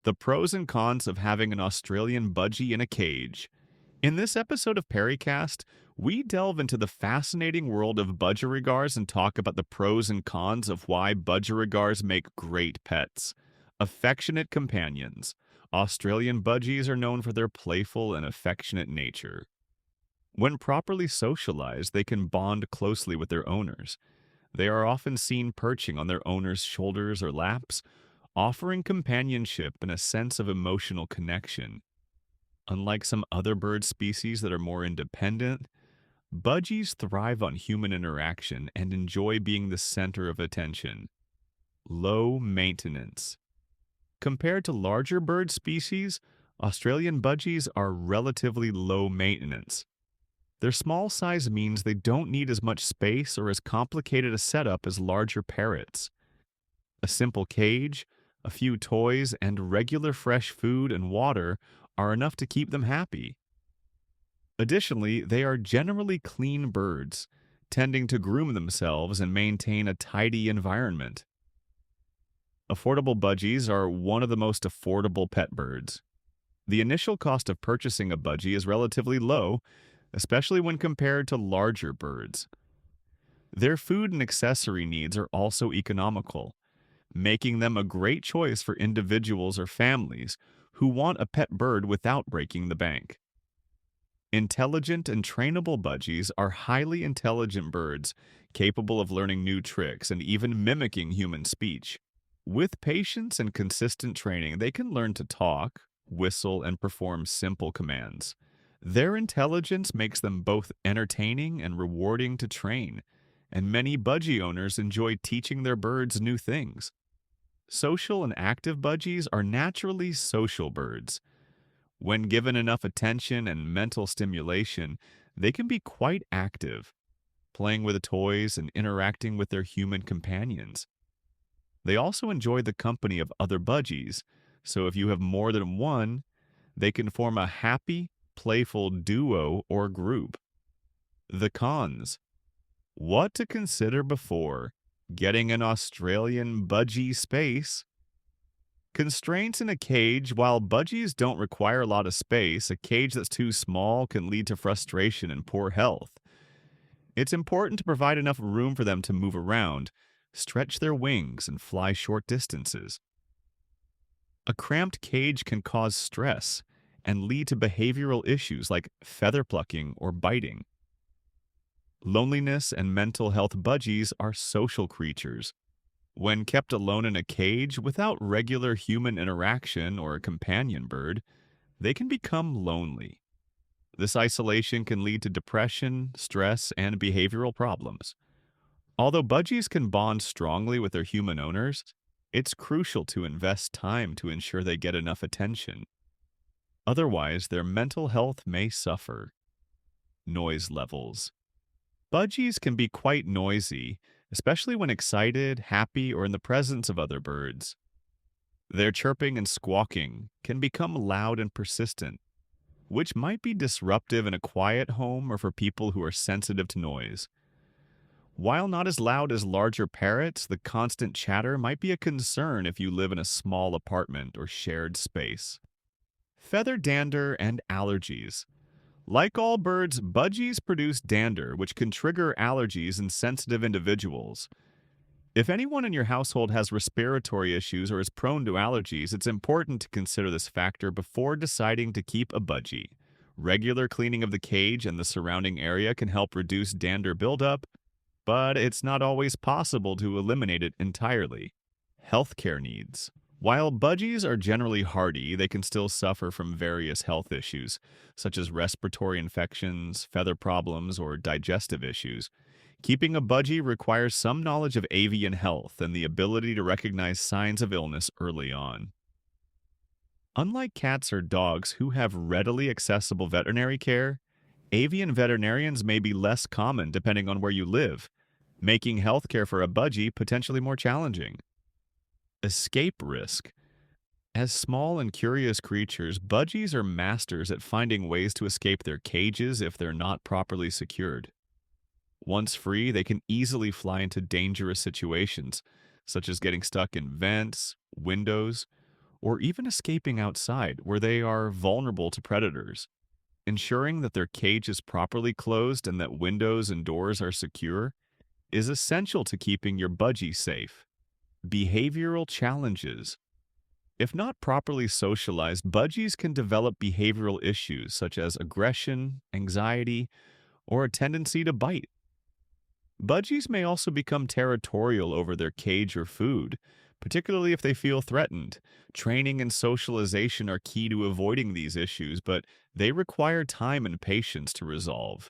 The pros and cons of having an Australian budgie in a cage. In this episode of Pericast, we delve into the fascinating world of budgerigars and talk about the pros and cons of why budgerigars make great pets. Affectionate companions. Australian budgies are known for their playful and affectionate nature. When properly socialized, they can bond closely with their owners. They are often seen perching on their owners' shoulders or laps, offering companionship and a sense of emotional connection. Unlike some other bird species that are more independent, budgies thrive on human interaction and enjoy being the center of attention. Low maintenance. Compared to larger bird species, Australian budgies are relatively low maintenance. Their small size means they don't need as much space or as complicated a setup as larger parrots. A simple cage, a few toys, and regular fresh food and water are enough to keep them happy. Additionally, they are generally clean birds, tending to groom themselves and maintain a tidy environment. Affordable budgies are one of the most affordable pet birds. The initial cost of purchasing a budgie is relatively low, especially when compared to larger birds. Their food and accessory needs are also economical, making them a great choice for individuals or families who want a pet bird without breaking the bank. Intelligent and trainable budgies are highly intelligent birds capable of learning new tricks and even mimicking human speech. With patience and consistent training, they can learn to talk, whistle, and perform simple commands. Their intelligence makes them both entertaining and rewarding to train, and many budgie owners enjoy teaching their birds new things. Social and active budgies are naturally social birds. When given enough attention and mental stimulation, they can be quite active, playing with toys and interacting with their human companions. They also enjoy the company of other budgies, so if you have more than one, they can form a happy, playful duo or group. The cons. What to consider before getting an Australian budgie space. Constraints in a cage. While budgies don't require a lot of space, a cage that's too small can lead to frustration and poor health. It's important to provide enough room for them to move around, stretch their wings, and fly short distances. A cramped cage can cause stress and lead to behavioral issues like feather plucking or biting. Loneliness and mental health. Budgies are social creatures. When kept alone in a cage without regular human interaction or a companion bird, they can become lonely. This isolation can lead to depression, stress, and behavioral problems. Although budgies can bond strongly with their human owners, it's crucial to invest time to ensure they get enough attention. Otherwise, their mental health may suffer. Noise levels. Budgies can be quite noisy, especially when excited, happy, or in the presence of other birds. Their chirping and squawking can become loud and persistent, which might be disruptive in a quiet home or for people who are sensitive to noise. While not as loud as larger parrots, the constant chatter might be a concern if you live in a small apartment or shared space. Feather dander and allergies. Like all birds, budgies produce dander, which can trigger allergies in sensitive individuals. If anyone in your household has respiratory issues or is prone to allergies, it's important to consider this factor before deciding to keep a budgie. Regular cleaning of the cage and the surrounding area can help reduce dander buildup, but it's not always possible to eliminate it entirely. Healthcare needs. While budgies are generally hardy, they can still suffer from various health issues, such as respiratory infections, feather problems, or digestive issues. Keeping a budgie requires some knowledge of avian health and the ability to recognize signs of illness early on. Unlike cats or dogs who have readily accessible veterinary care, avian veterinarians may be less common depending on where you live, making healthcare for a budgie potentially more challenging. Escape risk. As small and curious creatures, budgies are masters at finding ways to escape their cages if they're not properly secured. Once free, they can easily fly into dangerous situations, such as getting stuck in vents, windows, or even escaping outside where they are vulnerable to predators. Ensuring that their cage is properly closed and that windows and doors are secure is essential to keeping your budgie safe. Behavioral challenges. If not properly socialized, budgies can develop behavioral issues such as aggression, anxiety, or a tendency to bite. Budgies may also become territorial over their cage or food, particularly if they feel threatened. Training and socialization are key to avoiding these issues, but they require time and patience to resolve.